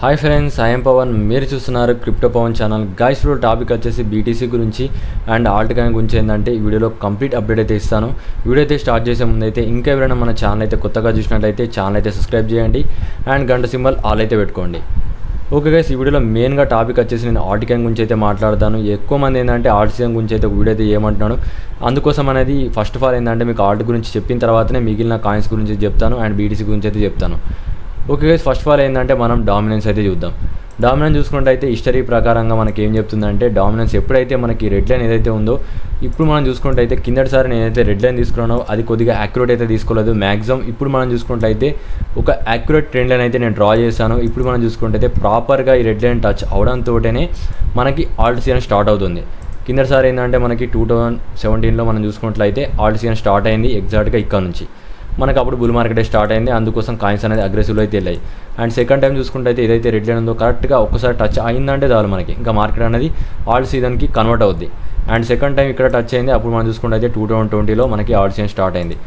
Hi friends, I'm Pawan. మీరు చూస్తున్నారు crypto Pawan channel. Guys, ఇప్పుడు టాపిక్ వచ్చేసి బీటీసీ గురించి అండ్ ఆల్ట్ కాయిన్ గురించి ఏంటంటే ఈ వీడియోలో కంప్లీట్ అప్డేట్ అయితే ఇస్తాను. వీడియో అయితే స్టార్ట్ చేసే ముందు అయితే ఇంకా ఎవరైనా మన ఛానల్ అయితే కొత్తగా చూసినట్లయితే ఛానల్ అయితే సబ్స్క్రైబ్ చేయండి అండ్ గంట సింబల్ ఆల్ అయితే పెట్టుకోండి. ఓకే గైస్, ఈ వీడియోలో మెయిన్గా టాపిక్ వచ్చేసి నేను ఆల్ట్ కాయిన్ గురించి అయితే మాట్లాడతాను. ఎక్కువ మంది ఏంటంటే ఆల్ట్ కాయిన్ గురించి అయితే ఒక వీడియో అయితే ఏమంటున్నాను. అందుకోసం అనేది ఫస్ట్ ఆఫ్ ఆల్ ఏంటంటే మీకు ఆల్ట్ గురించి చెప్పిన తర్వాతనే మిగిలిన కాయిన్స్ గురించి చెప్తాను అండ్ బీటీసీ గురించి అయితే చెప్తాను. Okay guys, first of all ఏంటంటే మనం డామినెన్స్ అయితే చూద్దాం. డామినెన్స్ చూసుకుంటే అయితే హిస్టరీ ప్రకారంగా మనకి ఏం చెప్తుందంటే డామినెన్స్ ఎప్పుడైతే మనకి రెడ్ లైన్ ఏదైతే ఉందో ఇప్పుడు మనం చూసుకుంటే అయితే కిందటిసారి నేనైతే రెడ్ లైన్ తీసుకున్నానో అది కొద్దిగా యాక్యురేట్ అయితే తీసుకోలేదు. మ్యాక్సిమం ఇప్పుడు మనం చూసుకుంటే అయితే ఒక యాక్యురేట్ ట్రెండ్ లైన్ అయితే నేను డ్రా చేశాను. ఇప్పుడు మనం చూసుకుంటే అయితే ప్రాపర్గా ఈ రెడ్ లైన్ టచ్ అవడంతోనే మనకి ఆల్ట్ సీజన్ స్టార్ట్ అవుతుంది. కిందటిసారి ఏంటంటే మనకి 2017లో మనం చూసుకున్నట్లయితే ఆల్ట్ సీజన్ స్టార్ట్ అయింది ఎగ్జాక్ట్గా ఇక్కడ నుంచి. మనకు అప్పుడు బుల్ మార్కెట్ స్టార్ట్ అయింది, అందుకోసం కాయిన్స్ అనేది అగ్రెసివ్లో అయితే వెళ్ళాయి. అండ్ సెకండ్ టైం చూసుకుంటే అయితే ఏదైతే రెడ్ లైన్ ఉందో కరెక్ట్గా ఒక్కసారి టచ్ అయిందంటే చాలు మనకి ఇంకా మార్కెట్ అనేది ఆల్ట్ సీజన్కి కన్వర్ట్ అవుద్ది. అండ్ సెకండ్ టైం ఇక్కడ టచ్ అయింది, అప్పుడు మనం చూసుకుంటే అయితే 2020లో మనకి ఆల్ట్ సీజన్ స్టార్ట్ అయింది.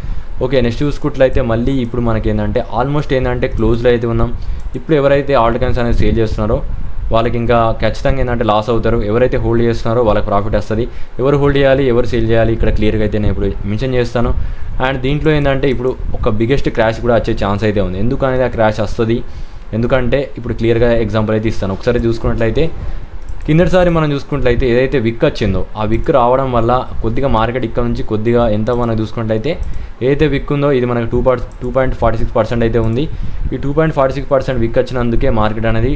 ఓకే, నెక్స్ట్ చూసుకున్నట్లయితే మళ్ళీ ఇప్పుడు మనకి ఏంటంటే ఆల్మోస్ట్ ఏంటంటే క్లోజ్లో అయితే ఉన్నాం. ఇప్పుడు ఎవరైతే ఆల్ట్ కాయిన్స్ అనేది సేల్ చేస్తున్నారో వాళ్ళకి ఇంకా ఖచ్చితంగా ఏంటంటే లాస్ అవుతారు. ఎవరైతే హోల్డ్ చేస్తున్నారో వాళ్ళకి ప్రాఫిట్ వస్తుంది. ఎవరు హోల్డ్ చేయాలి, ఎవరు సేల్ చేయాలి ఇక్కడ క్లియర్గా అయితే నేను ఇప్పుడు మెన్షన్ చేస్తాను. అండ్ దీంట్లో ఏంటంటే ఇప్పుడు ఒక బిగ్గెస్ట్ క్రాష్ కూడా వచ్చే ఛాన్స్ అయితే ఉంది. ఎందుకు అనేది ఆ క్రాష్ వస్తుంది, ఎందుకంటే ఇప్పుడు క్లియర్గా ఎగ్జాంపుల్ అయితే ఇస్తాను. ఒకసారి చూసుకున్నట్లయితే కిందటిసారి మనం చూసుకున్నట్లయితే ఏదైతే విక్ వచ్చిందో ఆ విక్ రావడం వల్ల కొద్దిగా మార్కెట్ ఇక్కడ నుంచి కొద్దిగా ఎంత మనం చూసుకున్నట్లయితే ఏదైతే విక్ ఉందో ఇది మనకు 2.46% అయితే ఉంది. ఈ 2.46% విక్ వచ్చినందుకే మార్కెట్ అనేది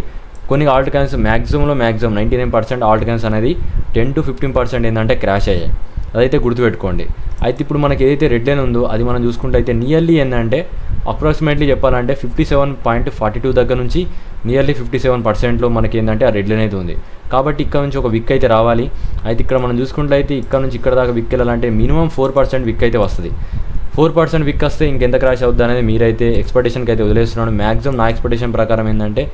కొన్ని Alt coins maximum 99% Alt coins అనేది 10 to 15% ఏంటంటే క్రాష్ అయ్యాయి. అదైతే గుర్తుపెట్టుకోండి. అయితే ఇప్పుడు మనకి ఏదైతే రెడ్ లైన్ ఉందో అది మనం చూసుకుంటే అయితే నియర్లీ ఏంటంటే అప్రాక్సిమేట్లీ చెప్పాలంటే 57.42 దగ్గర నుంచి నియర్లీ 57%లో మనకి ఏంటంటే ఆ రెడ్ లైన్ అయితే ఉంది. కాబట్టి ఇక్కడ నుంచి ఒక విక్ అయితే రావాలి. అయితే ఇక్కడ మనం చూసుకుంటే అయితే ఇక్కడ నుంచి ఇక్కడ దాకా విక్ వెళ్ళాలంటే మినిమం 4% విక్ అయితే వస్తుంది. 4% విక్ వస్తే ఇంకెంత క్రాష్ అవుద్ది అనేది మీరైతే ఎక్స్పెక్టేషన్కి అయితే వదిలేస్తున్నాను. మ్యాక్సిమం నా ఎక్స్పెక్టేషన్ ప్రకారం ఏంటంటే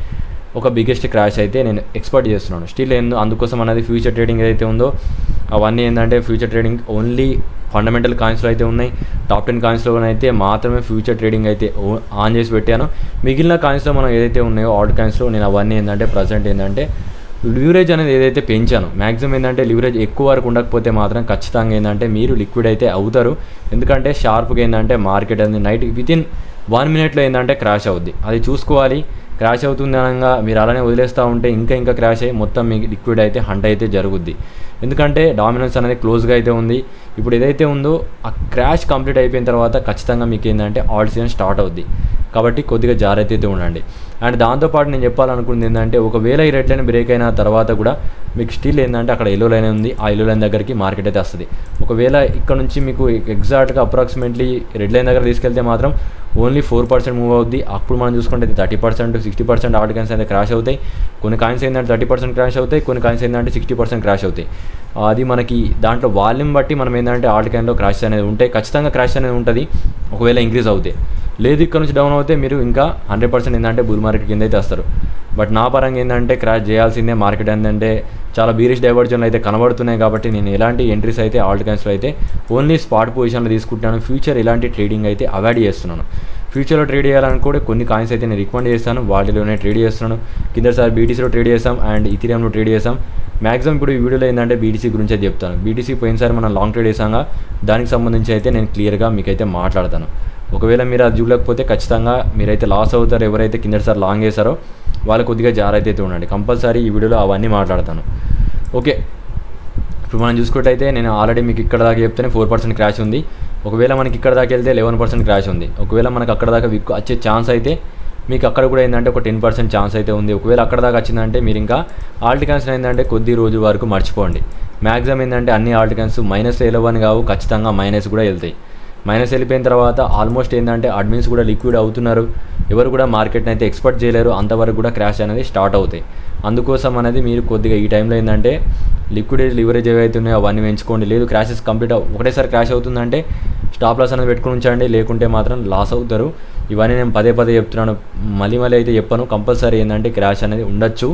ఒక బిగ్గెస్ట్ క్రాష్ అయితే నేను ఎక్స్పెక్ట్ చేస్తున్నాను. స్టిల్ అందుకోసం అనేది ఫ్యూచర్ ట్రేడింగ్ ఏదైతే ఉందో అవన్నీ ఏంటంటే ఫ్యూచర్ ట్రేడింగ్ ఓన్లీ ఫండమెంటల్ కాయిన్స్లో అయితే ఉన్నాయి. టాప్ 10 కాయిన్స్లో అయితే మాత్రమే ఫ్యూచర్ ట్రేడింగ్ అయితే ఆన్ చేసి పెట్టాను. మిగిలిన కాయిన్స్లో మనం ఏదైతే ఉన్నాయో ఆల్ట్ కాయిన్స్లో నేను అవన్నీ ఏంటంటే ప్రజెంట్ ఏంటంటే లివరేజ్ అనేది ఏదైతే పెంచాను. మ్యాక్సిమం ఏంటంటే లివరేజ్ ఎక్కువ వరకు ఉండకపోతే మాత్రం ఖచ్చితంగా ఏంటంటే మీరు లిక్విడ్ అయితే అవుతారు. ఎందుకంటే షార్ప్గా ఏంటంటే మార్కెట్ అనేది నైట్ వితిన్ 1 minute ఏంటంటే క్రాష్ అవుద్ది. అది చూసుకోవాలి. క్రాష్ అవుతుంది అనగా మీరు అలానే వదిలేస్తూ ఉంటే ఇంకా క్రాష్ అయ్యి మొత్తం మీకు లిక్విడ్ అయితే హంట్ అయితే జరుగుద్ది. ఎందుకంటే డామినెన్స్ అనేది క్లోజ్గా అయితే ఉంది. ఇప్పుడు ఏదైతే ఉందో ఆ క్రాష్ కంప్లీట్ అయిపోయిన తర్వాత ఖచ్చితంగా మీకు ఏంటంటే ఆల్ట్ సీజన్ స్టార్ట్ అవుద్ది. కాబట్టి కొద్దిగా జాగ్రత్త అయితే ఉండండి. అండ్ దాంతోపాటు నేను చెప్పాలనుకుంది ఏంటంటే ఒకవేళ ఈ రెడ్ లైన్ బ్రేక్ అయిన తర్వాత కూడా మీకు స్టిల్ ఏంటంటే అక్కడ ఎల్లో లైన్ ఉంది. ఆ ఎల్లో లైన్ దగ్గరికి మార్కెట్ అయితే వస్తుంది. ఒకవేళ ఇక్కడ నుంచి మీకు ఎగ్జాక్ట్గా అప్రాక్సిమేట్లీ రెడ్ లైన్ దగ్గర తీసుకెళ్తే మాత్రం ఓన్లీ 4% మూవ్ అవుద్ది. అప్పుడు మనం చూసుకుంటే 30% to 60% ఆల్ట్ కాయిన్స్ అయితే క్రాష్ అవుతాయి. కొన్ని కాయిన్స్ ఏంటంటే 30% క్రాష్ అవుతాయి, కొన్ని కాయిన్స్ ఏంటంటే 60% క్రాష్ అవుతాయి. అది మనకి దాంట్లో వాల్యూమ్ బట్టి మనం ఏంటంటే ఆల్ట్ కాయిన్లో క్రాష్ అనేది ఉంటాయి. ఖచ్చితంగా క్రాష్ అనేది ఉంటుంది ఒకవేళ ఇంక్రీజ్ అవుతాయి. లేదు ఇక్కడ నుంచి డౌన్ అవుతే మీరు ఇంకా 100% ఏంటంటే బుల్ మార్కెట్ కింద అయితే వస్తారు. బట్ నా పరంగా ఏంటంటే క్రాష్ చేయాల్సిందే. మార్కెట్ ఏంటంటే చాలా బీరిష్ డైవర్జన్లు అయితే కనబడుతున్నాయి. కాబట్టి నేను ఎలాంటి ఎంట్రీస్ అయితే ఆల్ట్ కాయిన్స్లో అయితే ఓన్లీ స్పాట్ పొజిషన్లో తీసుకుంటాను. ఫ్యూచర్ ఇలాంటి ట్రేడింగ్ అయితే అవాయిడ్ చేస్తున్నాను. ఫ్యూచర్లో ట్రేడ్ చేయాలనుకుంటే కొన్ని కాయిన్స్ అయితే నేను రికమెండ్ చేస్తాను, వాటిలోనే ట్రేడ్ చేస్తున్నాను. కిందసారి బీటీసీలో ట్రేడ్ చేసాం అండ్ ఇథీరియంలో ట్రేడ్ చేసాం. మ్యాక్సిమం ఇప్పుడు ఈ వీడియోలో ఏంటంటే బీటీసీ గురించి అయితే చెప్తాను. బీటీసీ పోయినసారి మనం లాంగ్ ట్రేడ్ చేసాగా దానికి సంబంధించి అయితే నేను క్లియర్గా మీకైతే మాట్లాడతాను. ఒకవేళ మీరు అది చూడలేకపోతే ఖచ్చితంగా మీరైతే లాస్ అవుతారు. ఎవరైతే కిందసారి లాంగ్ చేశారో వాళ్ళు కొద్దిగా జాగ్రత్త అయితే ఉండండి. కంపల్సరీ ఈ వీడియోలో అవన్నీ మాట్లాడతాను. ఓకే, ఇప్పుడు మనం చూసుకుంటే నేను ఆల్రెడీ మీకు ఇక్కడ దాకా చెప్తేనే 4% క్రాష్ ఉంది. ఒకవేళ మనకి ఇక్కడ దాకా వెళ్తే 11% క్రాష్ ఉంది. ఒకవేళ మనకు అక్కడ దాకా విక్ వచ్చే ఛాన్స్ అయితే మీకు అక్కడ కూడా ఏంటంటే ఒక 10% ఛాన్స్ అయితే ఉంది. ఒకవేళ అక్కడ దాకా వచ్చిందంటే మీరు ఇంకా ఆల్ట్ కాయిన్స్ ఏంటంటే కొద్ది రోజు వరకు మర్చిపోండి. మ్యాక్సిమం ఏంటంటే అన్ని ఆల్ట్ కాయిన్స్ మైనస్లో వెళ్ళవని కావు, ఖచ్చితంగా మైనస్ కూడా వెళ్తాయి. మైనస్ వెళ్ళిపోయిన తర్వాత ఆల్మోస్ట్ ఏంటంటే అడ్మిన్స్ కూడా లిక్విడ్ అవుతున్నారు. ఎవరు కూడా మార్కెట్ని అయితే ఎక్స్పెక్ట్ చేయలేరు. అంతవరకు కూడా క్రాష్ అనేది స్టార్ట్ అవుతాయి. అందుకోసం అనేది మీరు కొద్దిగా ఈ టైంలో ఏంటంటే లిక్విడేజ్ లివరేజ్ ఏవైతే ఉన్నాయో అవన్నీ పెంచుకోండి. లేదు క్రాషెస్ కంప్లీట్ ఒకటేసారి క్రాష్ అవుతుందంటే స్టాప్ లాస్ అనేది పెట్టుకుని ఉంచండి, లేకుంటే మాత్రం లాస్ అవుతారు. ఇవన్నీ నేను పదే చెప్తున్నాను, మళ్ళీ అయితే చెప్పాను. కంపల్సరీ ఏంటంటే క్రాష్ అనేది ఉండొచ్చు.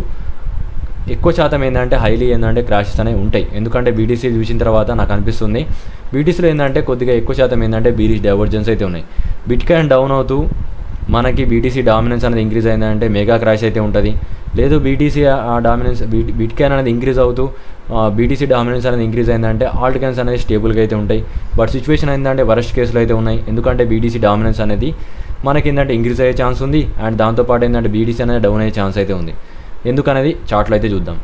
ఎక్కువ శాతం ఏంటంటే హైలీ ఏంటంటే క్రాషెస్ అనేవి ఉంటాయి. ఎందుకంటే బీటీసీ చూసిన తర్వాత నాకు అనిపిస్తుంది బీటీసీలో ఏంటంటే కొద్దిగా ఎక్కువ శాతం ఏంటంటే బీరిష్ డైవర్జెన్స్ అయితే ఉన్నాయి. బిట్ కాయిన్ డౌన్ అవుతూ మనకి బీటీసీ డామినెన్స్ అనేది ఇంక్రీజ్ అయిందంటే మెగా క్రాష్ అయితే ఉంటుంది. లేదు బీటీసీ డామినెన్స్ బిట్కాయిన్ అనేది ఇంక్రీజ్ అవుతూ బీటీసీ డామినెన్స్ అనేది ఇంక్రీజ్ అయిందంటే ఆల్ట్ కాయిన్స్ అనేది స్టేబుల్గా అయితే ఉంటాయి. బట్ సిచ్యువేషన్ ఏంటంటే వరస్ట్ కేసులు అయితే ఉన్నాయి. ఎందుకంటే బీటీసీ డామినెన్స్ అనేది మనకి ఏంటంటే ఇంక్రీజ్ అయ్యే ఛాన్స్ ఉంది. అండ్ దాంతోపాటు ఏంటంటే బీటీసీ అనేది డౌన్ అయ్యే ఛాన్స్ అయితే ఉంది. ఎందుకనేది చార్ట్లో అయితే చూద్దాం.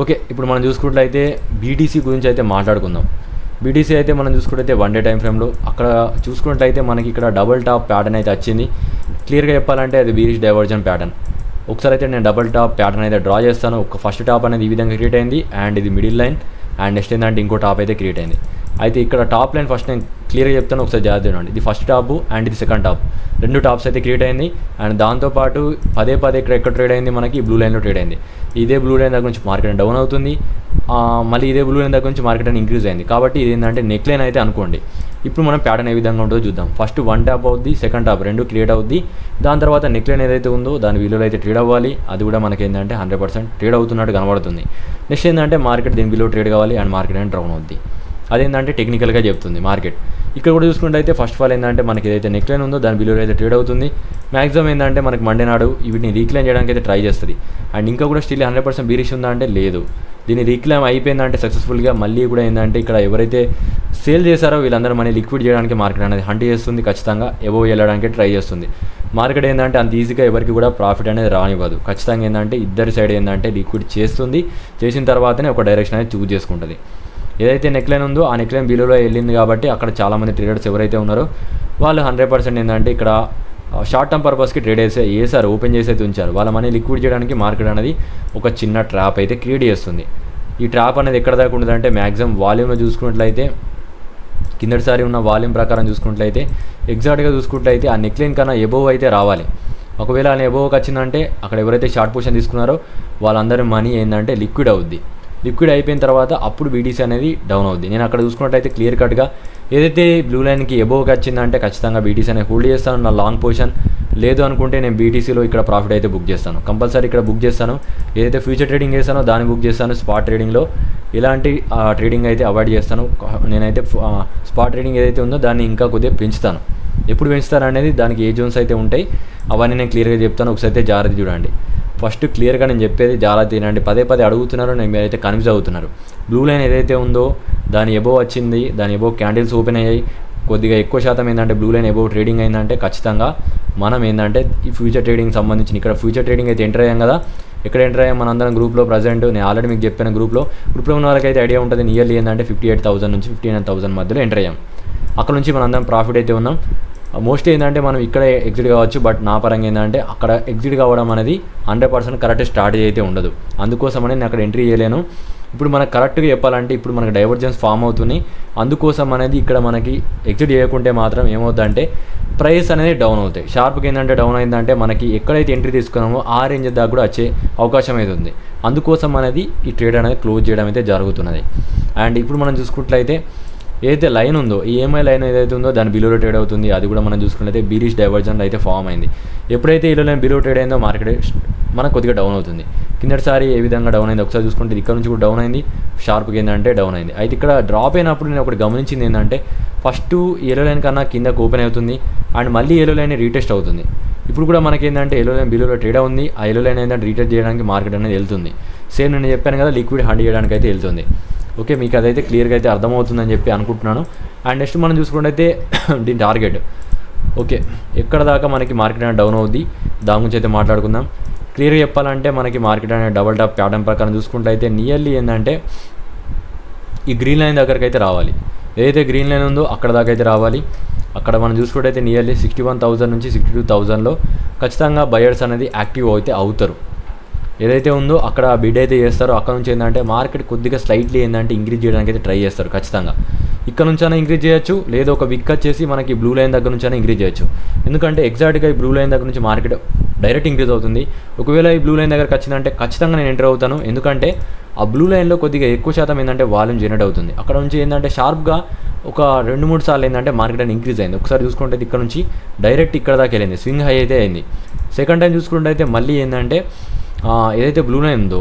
ఓకే, ఇప్పుడు మనం చూసుకున్నట్లయితే బీటీసీ గురించి అయితే మాట్లాడుకుందాం. బీటీసీ అయితే మనం చూసుకుంటే 1 డే టైం ఫ్రేమ్లో అక్కడ చూసుకున్నట్లయితే మనకి ఇక్కడ డబుల్ టాప్ ప్యాటర్న్ అయితే వచ్చింది. క్లియర్గా చెప్పాలంటే అది బీరిష్ డైవర్జన్ ప్యాటర్న్. ఒకసారి అయితే నేను డబుల్ టాప్ ప్యాటర్న్ అయితే డ్రా చేస్తాను. ఒక ఫస్ట్ టాప్ అనేది ఈ విధంగా క్రియేట్ అయింది అండ్ ఇది మిడిల్ లైన్ అండ్ నెక్స్ట్ ఏంటంటే ఇంకో టాప్ అయితే క్రియేట్ అయింది. అయితే ఇక్కడ టాప్ లైన్ ఫస్ట్ నేను క్లియర్గా చెప్తాను, ఒకసారి జాగ్రత్త చూడండి. ఇది ఫస్ట్ టాప్ అండ్ ఇది సెకండ్ టాప్, 2 టాప్స్ అయితే క్రియేట్ అయింది. అండ్ దాంతోపాటు పదే ఇక్కడ ఎక్కడ ట్రేడ్ అయింది, మనకి బ్లూ లైన్లో ట్రేడ్ అయింది. ఇదే బ్లూ లైన్ దగ్గర నుంచి మార్కెట్ డౌన్ అవుతుంది, మళ్ళీ ఇదే బ్లూ లైన్ దగ్గర నుంచి మార్కెట్ అని ఇంక్రీజ్ అయింది. కాబట్టి ఇది ఏంటంటే నెక్ లైన్ అయితే అనుకోండి. ఇప్పుడు మనం ప్యాటర్న్ ఏ విధంగా ఉంటుందో చూద్దాం. ఫస్ట్ 1 టాప్ అవుద్ది, సెకండ్ టాప్ 2 క్రియేట్ అవుద్ది. దాని తర్వాత నెక్ లైన్ ఏదైతే ఉందో దాని విలువలో అయితే ట్రేడ్ అవ్వాలి. అది కూడా మనకి ఏంటంటే 100% ట్రేడ్ అవుతున్నట్టు కనబడుతుంది. నెక్స్ట్ ఏంటంటే మార్కెట్ దీని విలువ ట్రేడ్ కావాలి అండ్ మార్కెట్ అనేది డౌన్ అవుద్ది. అదేంటంటే టెక్నికల్గా చెప్తుంది మార్కెట్. ఇక్కడ కూడా చూసుకుంటే అయితే ఫస్ట్ ఆఫ్ ఆల్ ఏంటంటే మనకి ఏదైతే నెక్ లైన్ ఉందో దాని విలువ అయితే ట్రేడ్ అవుతుంది. మ్యాక్సిమం ఏంటంటే మనకి మండే నాడు వీటిని రీక్లైమ్ చేయడానికి అయితే ట్రై చేస్తుంది. అండ్ ఇంకా కూడా స్టిల్ 100% బీరిష్ ఉందా అంటే లేదు. దీన్ని రీక్లైమ్ అయిపోయిందంటే సక్సెస్ఫుల్గా మళ్ళీ కూడా ఏంటంటే ఇక్కడ ఎవరైతే సేల్ చేశారో వీళ్ళందరూ మనీ లిక్విడ్ చేయడానికి మార్కెట్ అనేది హంట్ చేస్తుంది. ఖచ్చితంగా ఎబోవ్ వెళ్ళడానికి ట్రై చేస్తుంది. మార్కెట్ ఏంటంటే అంత ఈజీగా ఎవరికి కూడా ప్రాఫిట్ అనేది రానివ్వదు. ఖచ్చితంగా ఏంటంటే ఇద్దరి సైడ్ ఏంటంటే లిక్విడ్ చేస్తుంది. చేసిన తర్వాతనే ఒక డైరెక్షన్ అనేది చూజ్ చేసుకుంటుంది. ఏదైతే నెక్ లైన్ ఉందో ఆ నెక్ లైన్ బిలోలో వెళ్ళింది కాబట్టి అక్కడ చాలామంది ట్రేడర్స్ ఎవరైతే ఉన్నారో వాళ్ళు 100% ఏంటంటే ఇక్కడ షార్ట్ టర్మ్ పర్పస్కి ట్రేడ్ చేశారు, ఓపెన్ చేసి అయితే ఉంచారు. వాళ్ళ మనీ లిక్విడ్ చేయడానికి మార్కెట్ అనేది ఒక చిన్న ట్రాప్ అయితే క్రియేట్ చేస్తుంది. ఈ ట్రాప్ అనేది ఎక్కడ దాకా ఉంటుందంటే మ్యాక్సిమం వాల్యూమ్లో చూసుకున్నట్లయితే కిందటిసారి ఉన్న వాల్యూమ్ ప్రకారం చూసుకున్నట్లయితే ఎగ్జాక్ట్గా చూసుకున్నట్లయితే ఆ నెక్ లైన్ కన్నా ఎబోవ్ అయితే రావాలి. ఒకవేళ ఆ ఎబోవ్కి వచ్చిందంటే అక్కడ ఎవరైతే షార్ట్ పొజిషన్ తీసుకున్నారో వాళ్ళందరి మనీ ఏంటంటే లిక్విడ్ అవుద్ది. లిక్విడ్ అయిపోయిన తర్వాత అప్పుడు బీటీసీ అనేది డౌన్ అవుద్ది. నేను అక్కడ చూసుకున్నట్టయితే క్లియర్ కట్గా ఏదైతే బ్లూ లైన్కి ఎబోవ్కి వచ్చిందంటే ఖచ్చితంగా బీటీసీ అనేది హోల్డ్ చేస్తాను నా లాంగ్ పొజిషన్. లేదు అనుకుంటే నేను బీటీసీలో ఇక్కడ ప్రాఫిట్ అయితే బుక్ చేస్తాను, కంపల్సరీ ఇక్కడ బుక్ చేస్తాను. ఏదైతే ఫ్యూచర్ ట్రేడింగ్ చేస్తానో దాన్ని బుక్ చేస్తాను. స్పాట్ ట్రేడింగ్లో ఇలాంటి ట్రేడింగ్ అయితే అవాయిడ్ చేస్తాను. నేనైతే స్పాట్ ట్రేడింగ్ ఏదైతే ఉందో దాన్ని ఇంకా కొద్దిగా పెంచుతాను. ఎప్పుడు పెంచుతాను అనేది దానికి ఏ జోన్స్ అయితే ఉంటాయి అవన్నీ నేను క్లియర్గా చెప్తాను. ఒకసారి అయితే జాగ్రత్త చూడండి. ఫస్ట్ క్లియర్గా నేను చెప్పేది జాగ్రత్త తినండి. పదే అడుగుతున్నారు, నేను మీరైతే కన్ఫ్యూజ్ అవుతున్నారు. బ్లూ లైన్ ఏదైతే ఉందో దాని ఎబోవ్ వచ్చింది, దాని ఎబోవ్ క్యాండిల్స్ ఓపెన్ అయ్యాయి. కొద్దిగా ఎక్కువ శాతం ఏంటంటే బ్లూ లైన్ ఎబోవ్ ట్రేడింగ్ అయిందంటే ఖచ్చితంగా మనం ఏంటంటే ఈ ఫ్యూచర్ ట్రేడింగ్ సంబంధించిన ఇక్కడ ఫ్యూచర్ ట్రేడింగ్ అయితే ఎంటర్ అయ్యాం కదా. ఎక్కడ ఎంటర్ అయ్యాం మనందరం గ్రూప్లో ప్రజెంట్. నేను ఆల్రెడీ మీకు చెప్పాను గ్రూప్లో ఉన్న వాళ్ళకైతే ఐడియా ఉంటుంది. నియర్లీ ఏంటంటే 58,000 నుంచి 59,000 మధ్యలో ఎంటర్ అయ్యాం. అక్కడ నుంచి మనందరం ప్రాఫిట్ అయితే ఉన్నాం. మోస్ట్లీ ఏంటంటే మనం ఇక్కడే ఎగ్జిట్ కావచ్చు. బట్ నా పరంగా ఏంటంటే అక్కడ ఎగ్జిట్ కావడం అనేది 100% కరెక్ట్ స్ట్రాటజీ అయితే ఉండదు. అందుకోసమని నేను అక్కడ ఎంట్రీ చేయలేను. ఇప్పుడు మనకు కరెక్ట్గా చెప్పాలంటే ఇప్పుడు మనకు డైవర్జెన్స్ ఫామ్ అవుతుంది. అందుకోసం అనేది ఇక్కడ మనకి ఎగ్జిట్ చేయకుంటే మాత్రం ఏమవుతుందంటే ప్రైస్ అనేది డౌన్ అవుతాయి. షార్ప్గా ఏంటంటే డౌన్ అయిందంటే మనకి ఎక్కడైతే ఎంట్రీ తీసుకున్నామో ఆ రేంజ్ దాకా కూడా వచ్చే అవకాశం అయితే ఉంది. అందుకోసం అనేది ఈ ట్రేడ్ అనేది క్లోజ్ చేయడం అయితే జరుగుతున్నది. అండ్ ఇప్పుడు మనం చూసుకున్నట్లయితే ఏదైతే లైన్ ఉందో ఈఎంఐ లైన్ ఏదైతే ఉందో దాని బిలో ట్రేడ్ అవుతుంది. అది కూడా మనం చూసుకున్నట్లయితే బీరిష్ డైవర్జన్ అయితే ఫామ్ అయింది. ఎప్పుడైతే ఈ లైన్ బిలో ట్రేడ్ అయిందో మార్కెట్ మనకు కొద్దిగా డౌన్ అవుతుంది. కిందటిసారి ఏ విధంగా డౌన్ అయింది ఒకసారి చూసుకుంటే ఇక్కడ నుంచి కూడా డౌన్ అయింది. షార్ప్గా ఏంటంటే డౌన్ అయింది. అయితే ఇక్కడ డ్రాప్ అయినప్పుడు నేను ఒకటి గమనించింది ఏంటంటే ఫస్ట్ ఎల్లో లైన్ కన్నా కిందకు ఓపెన్ అవుతుంది అండ్ మళ్ళీ ఎల్లో లైన్ రీటెస్ట్ అవుతుంది. ఇప్పుడు కూడా మనకి ఏంటంటే ఎల్లో లైన్ బిలోలో ట్రేడ్ ఉంది. ఆ ఎల్లో లైన్ ఏంటంటే రీటెస్ట్ చేయడానికి మార్కెట్ అనేది వెళ్తుంది. సేమ్ నేను చెప్పాను కదా లిక్విడ్ హ్యాండ్ చేయడానికి అయితే వెళ్తుంది. ఓకే, మీకు అదైతే క్లియర్గా అయితే అర్థమవుతుందని చెప్పి అనుకుంటున్నాను. అండ్ నెక్స్ట్ మనం చూసుకుంటే దీని టార్గెట్ ఓకే ఎక్కడ దాకా మనకి మార్కెట్ అనేది డౌన్ అవుద్ది దాని గురించి అయితే మాట్లాడుకుందాం. క్లియర్గా చెప్పాలంటే మనకి మార్కెట్ అనేది డబల్ టాప్ ప్యాటర్న్ ప్రకారం చూసుకుంటే అయితే నియర్లీ ఏంటంటే ఈ గ్రీన్ లైన్ దగ్గరికి అయితే రావాలి. ఏదైతే గ్రీన్ లైన్ ఉందో అక్కడ దాకా అయితే రావాలి. అక్కడ మనం చూసుకుంటే అయితే నియర్లీ 61,000 నుంచి 62,000లో ఖచ్చితంగా బయర్స్ అనేది యాక్టివ్ అయితే అవుతారు. ఏదైతే ఉందో అక్కడ బిడ్ అయితే చేస్తారో అక్కడ నుంచి ఏంటంటే మార్కెట్ కొద్దిగా స్లైట్లీ ఏంటంటే ఇంక్రీజ్ చేయడానికి అయితే ట్రై చేస్తారు. ఖచ్చితంగా ఇక్కడ నుంచైనా ఇంక్రీజ్ చేయొచ్చు, లేదా ఒక విక్ వచ్చేసి మనకి బ్లూ లైన్ దగ్గర నుంచైనా ఇంక్రీజ్ చేయొచ్చు. ఎందుకంటే ఎగ్జాక్ట్గా ఈ బ్లూ లైన్ దగ్గర నుంచి మార్కెట్ డైరెక్ట్ ఇంక్రీజ్ అవుతుంది. ఒకవేళ ఈ బ్లూ లైన్ దగ్గరకు వచ్చిందంటే ఖచ్చితంగా నేను ఎంటర్ అవుతాను. ఎందుకంటే ఆ బ్లూ లైన్లో కొద్దిగా ఎక్కువ శాతం ఏంటంటే వాల్యూమ్ జనరేట్ అవుతుంది. అక్కడ నుంచి ఏంటంటే షార్ప్గా ఒక 2-3 సార్లు ఏంటంటే మార్కెట్ అనేది ఇంక్రీజ్ అయింది. ఒకసారి చూసుకుంటే ఇక్కడ నుంచి డైరెక్ట్ ఇక్కడ దాకా వెళ్ళింది, స్వింగ్ హై అయితే అయింది. సెకండ్ టైం చూసుకుంటే అయితే మళ్ళీ ఏంటంటే ఏదైతే బ్లూ లైన్ ఉందో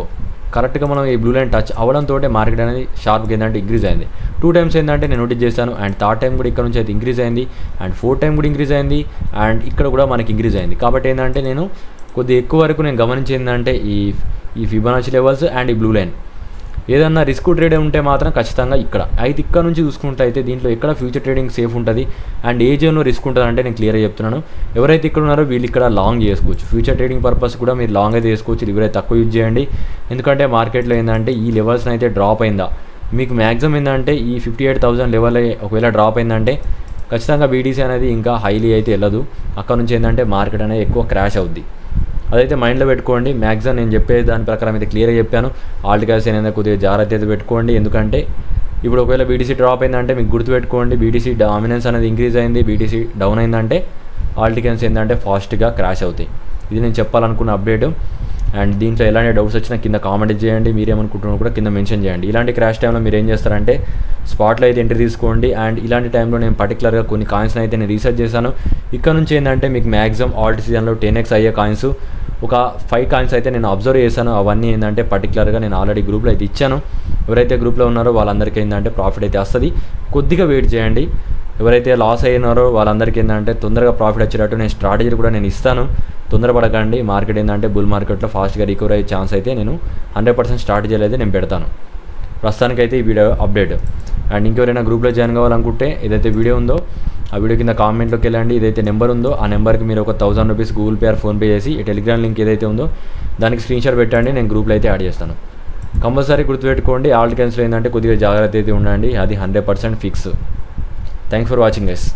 కరెక్ట్గా మనం ఈ బ్లూ లైన్ టచ్ అవ్వడంతో మార్కెట్ అనేది షార్ప్గా ఏంటంటే ఇంక్రీజ్ అయింది. 2 టైమ్స్ ఏంటంటే నేను నోటీస్ చేశాను. అండ్ థర్డ్ టైం కూడా ఇక్కడ నుంచి అయితే ఇంక్రీజ్ అయింది. అండ్ 4th టైం కూడా ఇంక్రీజ్ అయింది. అండ్ ఇక్కడ కూడా మనకి ఇంక్రీజ్ అయింది. కాబట్టి ఏంటంటే నేను కొద్దిగా ఎక్కువ వరకు నేను గమనించింది ఏంటంటే ఈ ఫిబొనాచి లెవెల్స్ అండ్ ఈ బ్లూ లైన్. ఏదన్నా రిస్క్ ట్రేడ్ ఉంటే మాత్రం ఖచ్చితంగా ఇక్కడ నుంచి చూసుకుంటే అయితే దీంట్లో ఎక్కడ ఫ్యూచర్ ట్రేడింగ్ సేఫ్ ఉంటుంది అండ్ ఏ జోన్లో రిస్క్ ఉంటుంది అంటే నేను క్లియర్గా చెప్తున్నాను. ఎవరైతే ఇక్కడ ఉన్నారో వీళ్ళు ఇక్కడ లాంగ్ చేసుకోవచ్చు. ఫ్యూచర్ ట్రేడింగ్ పర్పస్ కూడా మీరు లాంగ్ అయితే చేసుకోవచ్చు. లివర్ అయితే తక్కువ యూజ్ చేయండి. ఎందుకంటే మార్కెట్లో ఏంటంటే ఈ లెవెల్స్ని అయితే డ్రాప్ అయిందా మీకు మ్యాక్సిమం ఏంటంటే ఈ 58,000 లెవెల్ ఒకవేళ డ్రాప్ అయిందంటే ఖచ్చితంగా బీటీసీ అనేది ఇంకా హైలీ అయితే వెళ్ళదు. అక్కడ నుంచి ఏంటంటే మార్కెట్ అనేది ఎక్కువ క్రాష్ అవుద్ది. అదైతే మైండ్లో పెట్టుకోండి. మ్యాక్సిమం నేను చెప్పే దాని ప్రకారం అయితే క్లియర్గా చెప్పాను. ఆల్ట్ క్యాష్ అనేది కొద్దిగా జాగ్రత్త అయితే పెట్టుకోండి. ఎందుకంటే ఇప్పుడు ఒకవేళ బీటీసీ డ్రాప్ అయిందంటే మీకు గుర్తుపెట్టుకోండి, బీటీసీ డామినెన్స్ అనేది ఇంక్రీజ్ అయింది, బీటీసీ డౌన్ అయిందంటే ఆల్ట్ క్యాష్ ఏంటంటే ఫాస్ట్గా క్రాష్ అవుతాయి. ఇది నేను చెప్పాలనుకున్న అప్డేట్. అండ్ దీంట్లో ఎలాంటి డౌట్స్ వచ్చినా కింద కామెంట్ చేయండి. మీరేమనుకుంటున్నారో కూడా కింద మెన్షన్ చేయండి. ఇలాంటి క్రాష్ టైంలో మీరు ఏం చేస్తారంటే స్పాట్లో అయితే ఎంట్రీ తీసుకోండి. అండ్ ఇలాంటి టైంలో నేను పర్టికులర్గా కొన్ని కాయిన్స్ని అయితే నేను రీసెర్చ్ చేశాను. ఇక్కడ నుంచి ఏంటంటే మీకు మ్యాక్సిమం ఆల్ట్ సీజన్లో 10x అయ్యే కాయిన్స్ ఒక 5 కాయిన్స్ అయితే నేను అబ్జర్వ్ చేశాను. అవన్నీ ఏంటంటే పర్టికులర్గా నేను ఆల్రెడీ గ్రూప్లో అయితే ఇచ్చాను. ఎవరైతే గ్రూప్లో ఉన్నారో వాళ్ళందరికీ ఏంటంటే ప్రాఫిట్ అయితే వస్తుంది. కొద్దిగా వెయిట్ చేయండి. ఎవరైతే లాస్ అయినారో వాళ్ళందరికీ ఏంటంటే తొందరగా ప్రాఫిట్ వచ్చేటట్టు నేను స్ట్రాటజీ కూడా నేను ఇస్తాను. తొందరపడకండి. మార్కెట్ ఏంటంటే బుల్ మార్కెట్లో ఫాస్ట్గా రికవర్ అయ్యే ఛాన్స్ అయితే నేను 100% స్ట్రాటజీలు అయితే నేను పెడతాను. ప్రస్తుతానికైతే ఈ వీడియో అప్డేట్. అండ్ ఇంకెవరైనా గ్రూప్లో జాయిన్ కావాలనుకుంటే ఏదైతే వీడియో ఉందో ఆ వీడియో కింద కామెంట్లోకి వెళ్ళండి. ఏదైతే నెంబర్ ఉందో ఆ నెంబర్కి మీరు ఒక 1000 rupees Google pay are PhonePe చేసి ఈ టెలిగ్రామ్ లింక్ ఏదైతే ఉందో దానికి స్క్రీన్షాట్ పెట్టండి. నేను గ్రూప్లో అయితే యాడ్ చేస్తాను. కంపల్సరీ గుర్తుపెట్టుకోండి. ఆల్ట్ క్యాన్స్లో ఏంటంటే కొద్దిగా జాగ్రత్త అయితే ఉండండి. అది 100% fix. Thanks for watching guys.